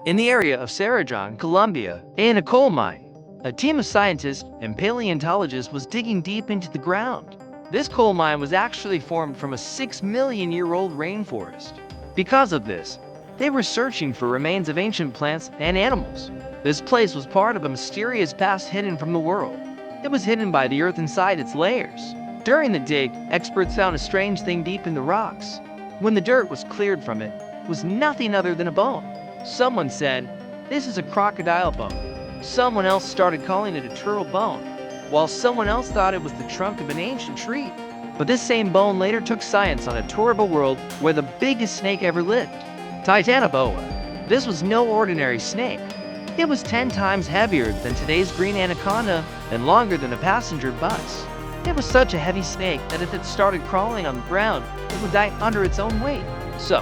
In the area of Sarajevo, Colombia, in a coal mine, a team of scientists and paleontologists was digging deep into the ground. This coal mine was actually formed from a 6 million-year-old rainforest. Because of this, they were searching for remains of ancient plants and animals. This place was part of a mysterious past hidden from the world. It was hidden by the earth inside its layers. During the dig, experts found a strange thing deep in the rocks. When the dirt was cleared from it, it was nothing other than a bone. Someone said, "This is a crocodile bone." Someone else started calling it a turtle bone, while someone else thought it was the trunk of an ancient tree. But this same bone later took science on a tour of a world where the biggest snake ever lived, Titanoboa. This was no ordinary snake. It was 10 times heavier than today's green anaconda and longer than a passenger bus. It was such a heavy snake that if it started crawling on the ground, it would die under its own weight. So,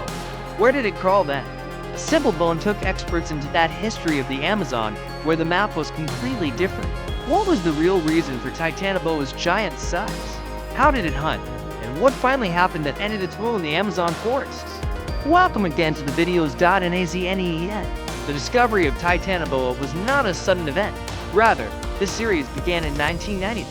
where did it crawl then? A simple bone took experts into that history of the Amazon where the map was completely different. What was the real reason for Titanoboa's giant size? How did it hunt? And what finally happened that ended its rule in the Amazon forests? Welcome again to the videos. Nazen. The discovery of Titanoboa was not a sudden event. Rather, this series began in 1990.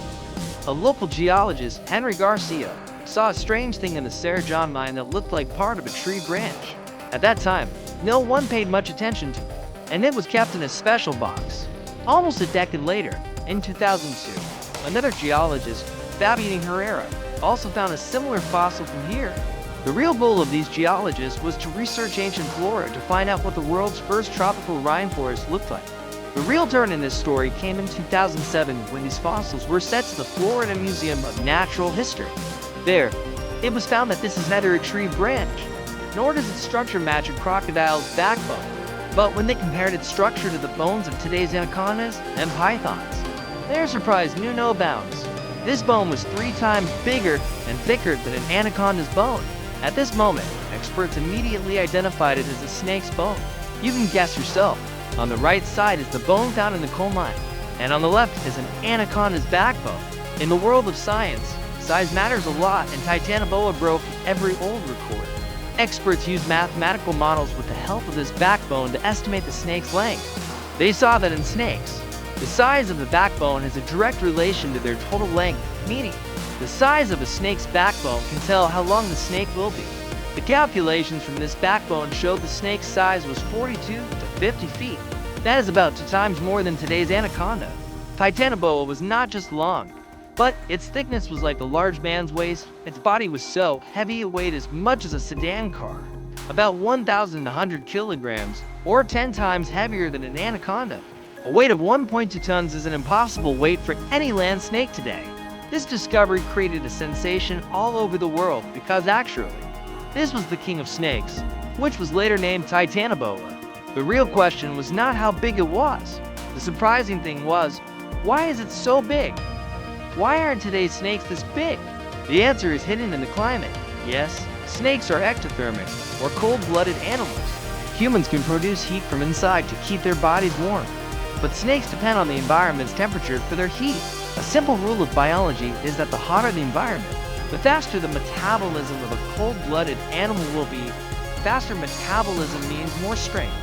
A local geologist, Henry Garcia, saw a strange thing in the Sarajevo mine that looked like part of a tree branch. At that time, no one paid much attention to it, and it was kept in a special box. Almost a decade later, in 2002, another geologist, Fabian Herrera, also found a similar fossil from here. The real goal of these geologists was to research ancient flora to find out what the world's first tropical rainforest looked like. The real turn in this story came in 2007 when these fossils were sent to the Florida Museum of Natural History. There, it was found that this is neither a tree branch, nor does its structure match a crocodile's backbone. But when they compared its structure to the bones of today's anacondas and pythons, their surprise knew no bounds. This bone was 3 times bigger and thicker than an anaconda's bone. At this moment, experts immediately identified it as a snake's bone. You can guess yourself. On the right side is the bone found in the coal mine, and on the left is an anaconda's backbone. In the world of science, size matters a lot, and Titanoboa broke every old record. Experts used mathematical models with the help of this backbone to estimate the snake's length. They saw that in snakes, the size of the backbone has a direct relation to their total length, meaning the size of a snake's backbone can tell how long the snake will be. The calculations from this backbone showed the snake's size was 42 to 50 feet. That is about 2 times more than today's anaconda. Titanoboa was not just long, but its thickness was like a large man's waist. Its body was so heavy it weighed as much as a sedan car, about 1,100 kilograms, or 10 times heavier than an anaconda. A weight of 1.2 tons is an impossible weight for any land snake today. This discovery created a sensation all over the world because actually, this was the king of snakes, which was later named Titanoboa. The real question was not how big it was. The surprising thing was, why is it so big? Why aren't today's snakes this big? The answer is hidden in the climate. Yes, snakes are ectothermic, or cold-blooded animals. Humans can produce heat from inside to keep their bodies warm, but snakes depend on the environment's temperature for their heat. A simple rule of biology is that the hotter the environment, the faster the metabolism of a cold-blooded animal will be. Faster metabolism means more strength,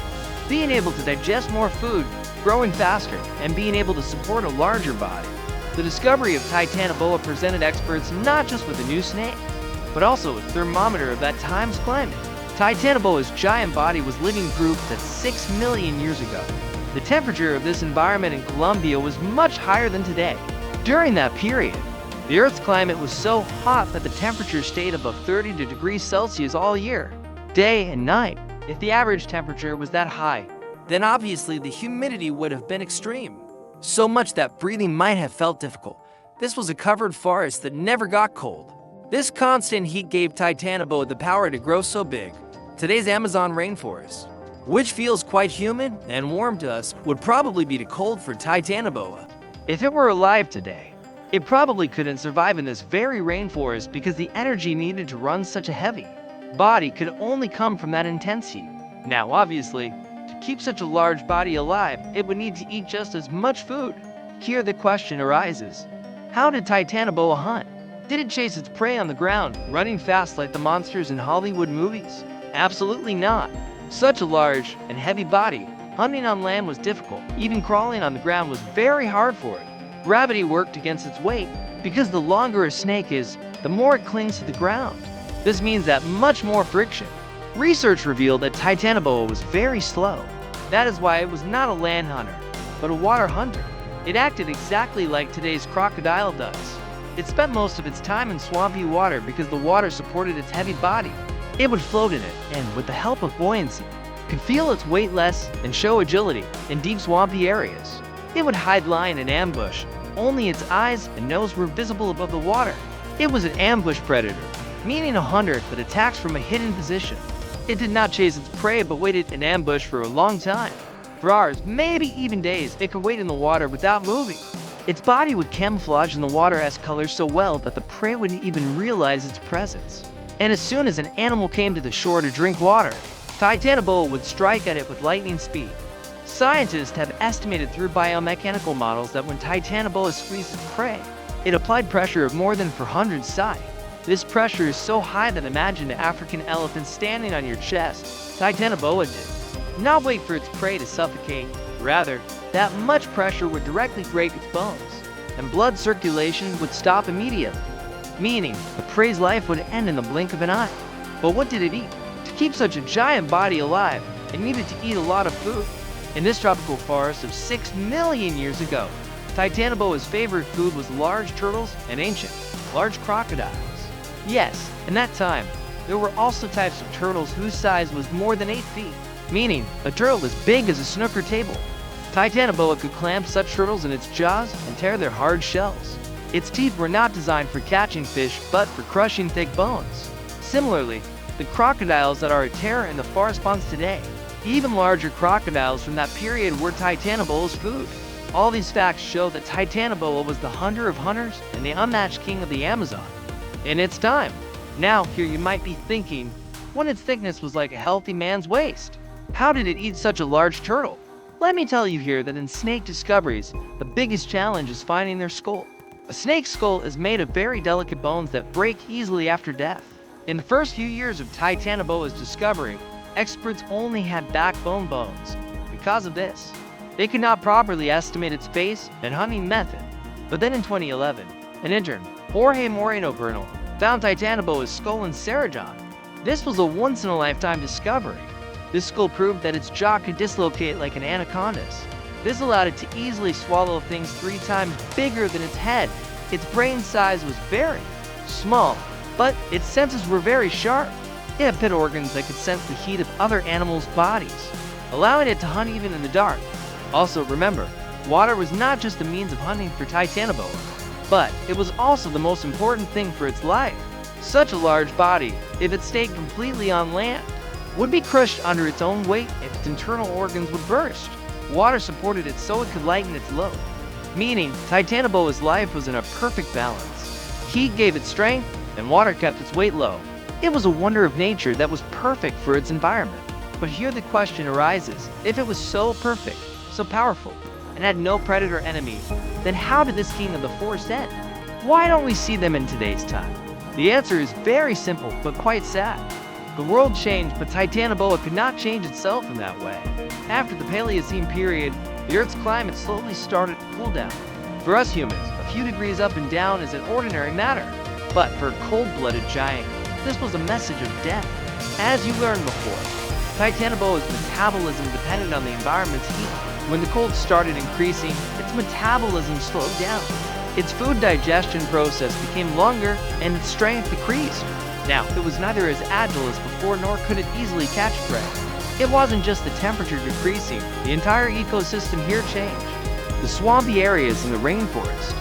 being able to digest more food, growing faster, and being able to support a larger body. The discovery of Titanoboa presented experts not just with a new snake, but also a thermometer of that time's climate. Titanoboa's giant body was living proof that 6 million years ago, the temperature of this environment in Colombia was much higher than today. During that period, the Earth's climate was so hot that the temperature stayed above 30 degrees Celsius all year, day and night. If the average temperature was that high, then obviously the humidity would have been extreme. So much that breathing might have felt difficult. This was a covered forest that never got cold. This constant heat gave Titanoboa the power to grow so big. Today's Amazon rainforest, which feels quite humid and warm to us, would probably be too cold for Titanoboa. If it were alive today, it probably couldn't survive in this very rainforest because the energy needed to run such a heavy body could only come from that intense heat. Now, obviously, to keep such a large body alive, it would need to eat just as much food. Here the question arises, how did Titanoboa hunt? Did it chase its prey on the ground, running fast like the monsters in Hollywood movies? Absolutely not. Such a large and heavy body, hunting on land was difficult. Even crawling on the ground was very hard for it. Gravity worked against its weight because the longer a snake is, the more it clings to the ground. This means that much more friction. Research revealed that Titanoboa was very slow. That is why it was not a land hunter, but a water hunter. It acted exactly like today's crocodile does. It spent most of its time in swampy water because the water supported its heavy body. It would float in it and, with the help of buoyancy, could feel its weight less and show agility in deep swampy areas. It would hide lying in ambush. Only its eyes and nose were visible above the water. It was an ambush predator, meaning a hunter that attacks from a hidden position. It did not chase its prey but waited in ambush for a long time. For hours, maybe even days, it could wait in the water without moving. Its body would camouflage in the water as colors so well that the prey wouldn't even realize its presence. And as soon as an animal came to the shore to drink water, Titanoboa would strike at it with lightning speed. Scientists have estimated through biomechanical models that when Titanoboa squeezed its prey, it applied pressure of more than 400 psi. This pressure is so high that imagine an African elephant standing on your chest. Titanoboa did not wait for its prey to suffocate. Rather, that much pressure would directly break its bones, and blood circulation would stop immediately, meaning the prey's life would end in the blink of an eye. But what did it eat? To keep such a giant body alive, it needed to eat a lot of food. In this tropical forest of 6 million years ago, Titanoboa's favorite food was large turtles and ancient, large crocodiles. Yes, in that time, there were also types of turtles whose size was more than 8 feet, meaning a turtle as big as a snooker table. Titanoboa could clamp such turtles in its jaws and tear their hard shells. Its teeth were not designed for catching fish, but for crushing thick bones. Similarly, the crocodiles that are a terror in the forest ponds today, even larger crocodiles from that period were Titanoboa's food. All these facts show that Titanoboa was the hunter of hunters and the unmatched king of the Amazon in its time. Now, here you might be thinking, when its thickness was like a healthy man's waist, how did it eat such a large turtle? Let me tell you here that in snake discoveries, the biggest challenge is finding their skull. A snake's skull is made of very delicate bones that break easily after death. In the first few years of Titanoboa's discovery, experts only had backbone bones. Because of this, they could not properly estimate its face and hunting method. But then in 2011, an intern, Jorge Moreno Bernal, found Titanoboa's skull in Sarajevo. This was a once-in-a-lifetime discovery. This skull proved that its jaw could dislocate like an anaconda's. This allowed it to easily swallow things 3 times bigger than its head. Its brain size was very small, but its senses were very sharp. It had pit organs that could sense the heat of other animals' bodies, allowing it to hunt even in the dark. Also remember, water was not just a means of hunting for Titanoboa, but it was also the most important thing for its life. Such a large body, if it stayed completely on land, would be crushed under its own weight and its internal organs would burst. Water supported it so it could lighten its load, meaning Titanoboa's life was in a perfect balance. Heat gave it strength, and water kept its weight low. It was a wonder of nature that was perfect for its environment. But here the question arises, if it was so perfect, so powerful, and had no predator enemy, then how did this king of the forest end? Why don't we see them in today's time? The answer is very simple, but quite sad. The world changed, but Titanoboa could not change itself in that way. After the Paleocene period, the Earth's climate slowly started to cool down. For us humans, a few degrees up and down is an ordinary matter. But for a cold-blooded giant, this was a message of death. As you learned before, Titanoboa's metabolism depended on the environment's heat. When the cold started increasing, its metabolism slowed down. Its food digestion process became longer and its strength decreased. Now, it was neither as agile as before nor could it easily catch prey. It wasn't just the temperature decreasing, the entire ecosystem here changed. The swampy areas in the rainforest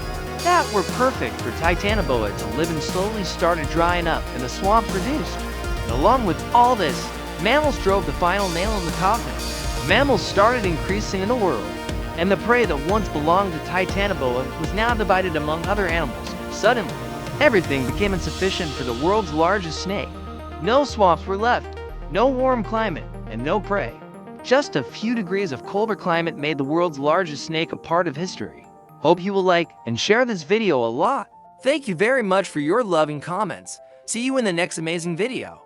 that were perfect for Titanoboa to live in slowly started drying up and the swamp reduced. And along with all this, mammals drove the final nail in the coffin. Mammals started increasing in the world, and the prey that once belonged to Titanoboa was now divided among other animals. Suddenly, everything became insufficient for the world's largest snake. No swamps were left, no warm climate, and no prey. Just a few degrees of colder climate made the world's largest snake a part of history. Hope you will like and share this video a lot. Thank you very much for your loving comments. See you in the next amazing video.